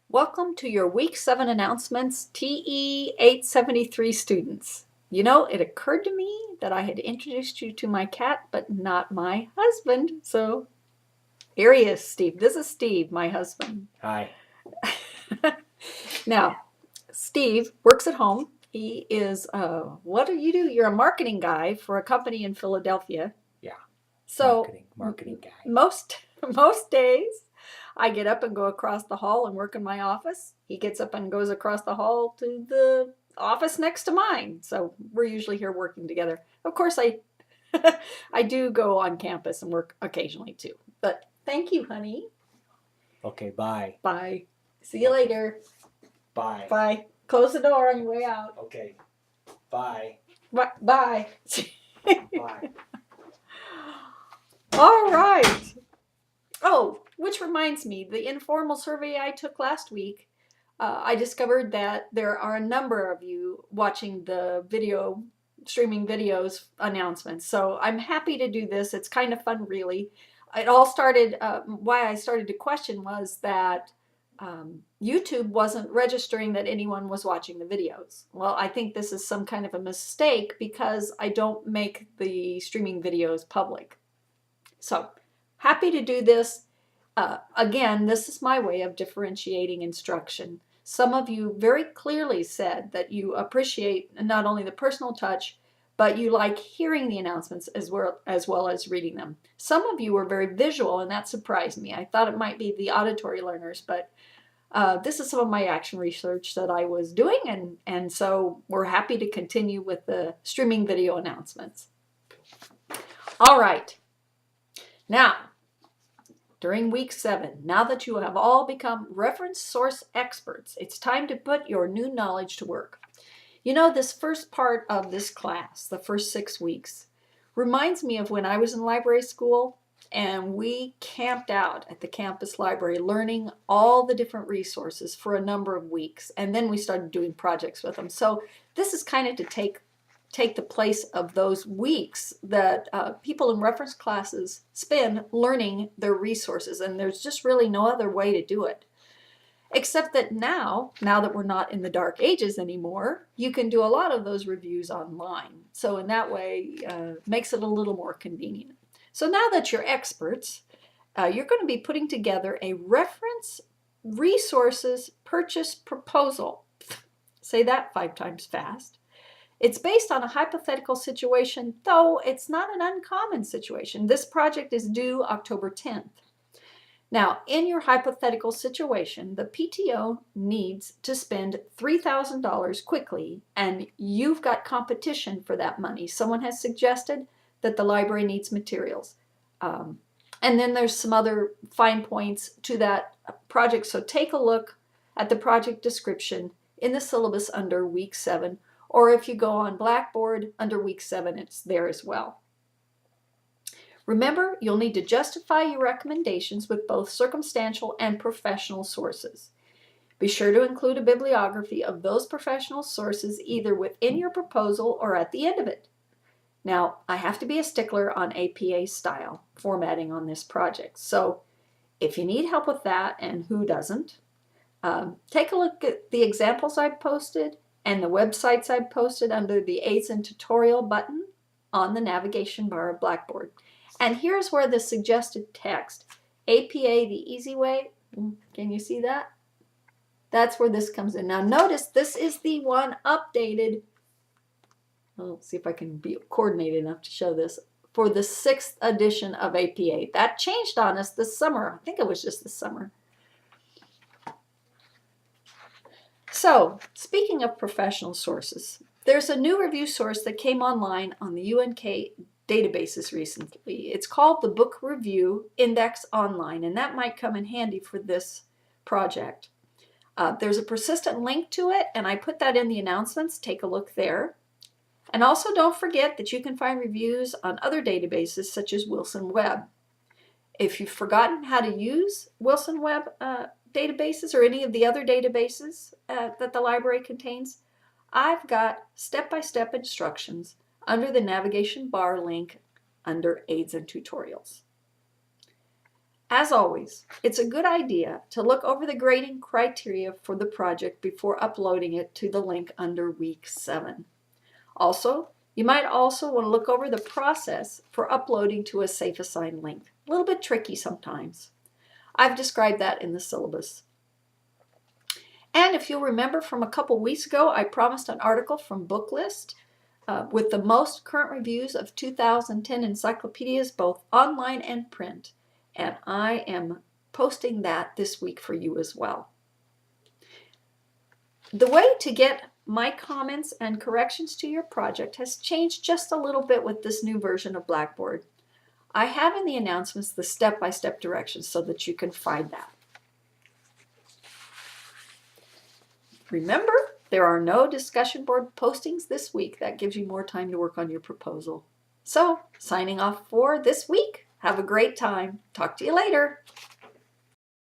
Welcome to your Week 7 announcements, TE 873 students. You know, it occurred to me that I had introduced you to my cat, but not my husband. So here he is, Steve. This is Steve, my husband. Hi. Now, Steve works at home. He is, what do? You're a marketing guy for a company in Philadelphia. Yeah. So Marketing guy. most days I get up and go across the hall and work in my office. He gets up and goes across the hall to the office next to mine. So we're usually here working together. Of course, I I do go on campus and work occasionally too. But thank you, honey. Okay, bye. Bye. See you later. Bye. Bye. Close the door on your way out. Okay. Bye. Bye. Bye. All right. Oh, which reminds me, the informal survey I took last week, I discovered that there are a number of you watching the streaming videos announcements. So I'm happy to do this. It's kind of fun, really. It all started, why I started to question was that YouTube wasn't registering that anyone was watching the videos. Well, I think this is some kind of a mistake because I don't make the streaming videos public. So happy to do this. Again, this is my way of differentiating instruction. Some of you very clearly said that you appreciate not only the personal touch, but you like hearing the announcements as well as reading them. Some of you were very visual, and that surprised me. I thought it might be the auditory learners, but this is some of my action research that I was doing, and so we're happy to continue with the streaming video announcements. All right. Now, during week 7, now that you have all become reference source experts, it's time to put your new knowledge to work. You know, this first part of this class, the first 6 weeks, reminds me of when I was in library school and we camped out at the campus library learning all the different resources for a number of weeks, and then we started doing projects with them. So this is kind of to take the place of those weeks that people in reference classes spend learning their resources, and there's just really no other way to do it. Except that now that we're not in the dark ages anymore, you can do a lot of those reviews online. So in that way, makes it a little more convenient. So now that you're experts, you're going to be putting together a reference resources purchase proposal. Say that 5 times fast. It's based on a hypothetical situation, though it's not an uncommon situation. This project is due October 10th. Now, in your hypothetical situation, the PTO needs to spend $3,000 quickly, and you've got competition for that money. Someone has suggested that the library needs materials. And then there's some other fine points to that project. So take a look at the project description in the syllabus under week 7, or if you go on Blackboard under week 7, it's there as well. Remember, you'll need to justify your recommendations with both circumstantial and professional sources. Be sure to include a bibliography of those professional sources either within your proposal or at the end of it. Now, I have to be a stickler on APA style formatting on this project. So if you need help with that, and who doesn't, take a look at the examples I've posted and the websites I've posted under the Aids and Tutorial button on the navigation bar of Blackboard. And here's where the suggested text, APA the easy way, can you see that? That's where this comes in. Now notice this is the one updated, let's see if I can be coordinated enough to show this, for the 6th edition of APA. That changed on us this summer. I think it was just this summer. So, speaking of professional sources, there's a new review source that came online on the UNK databases recently. It's called the Book Review Index Online, and that might come in handy for this project. There's a persistent link to it, and I put that in the announcements. Take a look there. And also don't forget that you can find reviews on other databases such as Wilson Web. If you've forgotten how to use Wilson Web databases or any of the other databases that the library contains, I've got step-by-step instructions under the navigation bar link under Aids and Tutorials. As always, it's a good idea to look over the grading criteria for the project before uploading it to the link under week 7. Also, you might also want to look over the process for uploading to a safe assign link. A little bit tricky sometimes. I've described that in the syllabus. And if you'll remember from a couple weeks ago, I promised an article from Booklist with the most current reviews of 2010 encyclopedias, both online and print. And I am posting that this week for you as well. The way to get my comments and corrections to your project has changed just a little bit with this new version of Blackboard. I have in the announcements the step-by-step directions so that you can find that. Remember, there are no discussion board postings this week. That gives you more time to work on your proposal. So, signing off for this week. Have a great time. Talk to you later.